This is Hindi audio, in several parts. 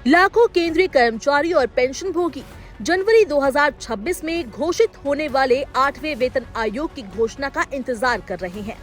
लाखों केंद्रीय कर्मचारी और पेंशन भोगी जनवरी 2026 में घोषित होने वाले 8वें वेतन आयोग की घोषणा का इंतजार कर रहे हैं।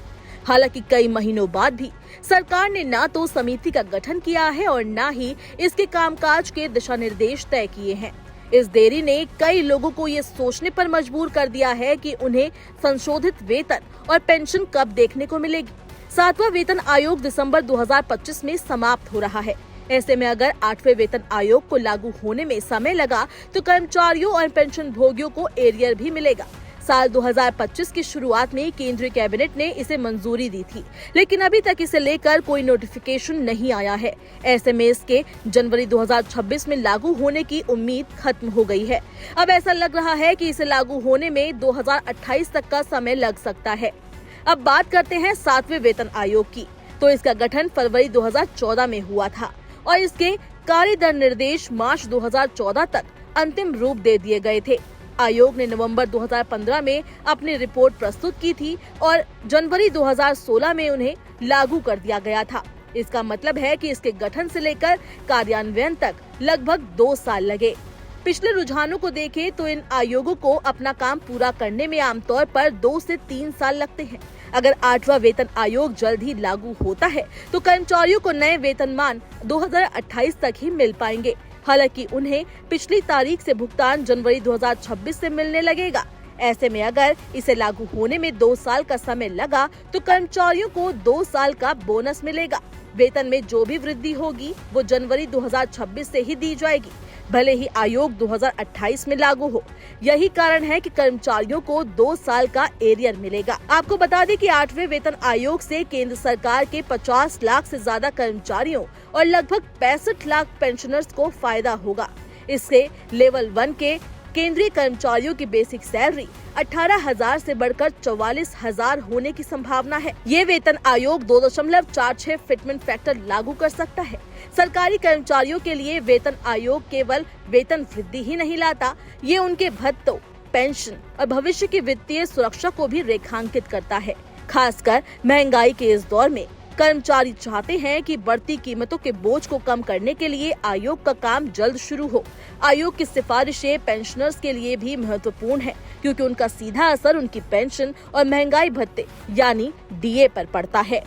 हालांकि कई महीनों बाद भी सरकार ने न तो समिति का गठन किया है और न ही इसके कामकाज के दिशा निर्देश तय किए हैं। इस देरी ने कई लोगों को ये सोचने पर मजबूर कर दिया है कि उन्हें संशोधित वेतन और पेंशन कब देखने को मिलेगी। 7वां वेतन आयोग दिसंबर 2025 में समाप्त हो रहा है। ऐसे में अगर 8वें वेतन आयोग को लागू होने में समय लगा तो कर्मचारियों और पेंशन भोगियों को एरियर भी मिलेगा। साल 2025 की शुरुआत में केंद्रीय कैबिनेट ने इसे मंजूरी दी थी, लेकिन अभी तक इसे लेकर कोई नोटिफिकेशन नहीं आया है। ऐसे में इसके जनवरी 2026 में लागू होने की उम्मीद खत्म हो गई है। अब ऐसा लग रहा है कि इसे लागू होने में 2028 तक का समय लग सकता है। अब बात करते हैं 7वें वेतन आयोग की, तो इसका गठन फरवरी 2014 में हुआ था और इसके कार्यदल निर्देश मार्च 2014 तक अंतिम रूप दे दिए गए थे। आयोग ने नवंबर 2015 में अपनी रिपोर्ट प्रस्तुत की थी और जनवरी 2016 में उन्हें लागू कर दिया गया था। इसका मतलब है कि इसके गठन से लेकर कार्यान्वयन तक लगभग 2 साल लगे। पिछले रुझानों को देखें तो इन आयोगों को अपना काम पूरा करने में आमतौर पर 2 से 3 साल लगते हैं। अगर 8वां वेतन आयोग जल्द ही लागू होता है तो कर्मचारियों को नए वेतनमान 2028 तक ही मिल पाएंगे। हालांकि उन्हें पिछली तारीख से भुगतान जनवरी 2026 से मिलने लगेगा। ऐसे में अगर इसे लागू होने में 2 साल का समय लगा तो कर्मचारियों को 2 साल का बोनस मिलेगा। वेतन में जो भी वृद्धि होगी वो जनवरी 2026 से ही दी जाएगी, भले ही आयोग 2028 में लागू हो। यही कारण है कि कर्मचारियों को 2 साल का एरियर मिलेगा। आपको बता दें कि 8वें वेतन आयोग से केंद्र सरकार के 50 लाख से ज्यादा कर्मचारियों और लगभग 65 लाख पेंशनर्स को फायदा होगा। इससे लेवल 1 के केंद्रीय कर्मचारियों की बेसिक सैलरी 18,000 से बढ़कर 44,000 होने की संभावना है। ये वेतन आयोग 2.46 फिटमेंट फैक्टर लागू कर सकता है। सरकारी कर्मचारियों के लिए वेतन आयोग केवल वेतन वृद्धि ही नहीं लाता, ये उनके भत्तों, पेंशन और भविष्य की वित्तीय सुरक्षा को भी रेखांकित करता है। खासकर महंगाई के इस दौर में कर्मचारी चाहते हैं कि बढ़ती कीमतों के बोझ को कम करने के लिए आयोग का काम जल्द शुरू हो। आयोग की सिफारिशें पेंशनर्स के लिए भी महत्वपूर्ण है, क्योंकि उनका सीधा असर उनकी पेंशन और महंगाई भत्ते यानी डीए पर पड़ता है।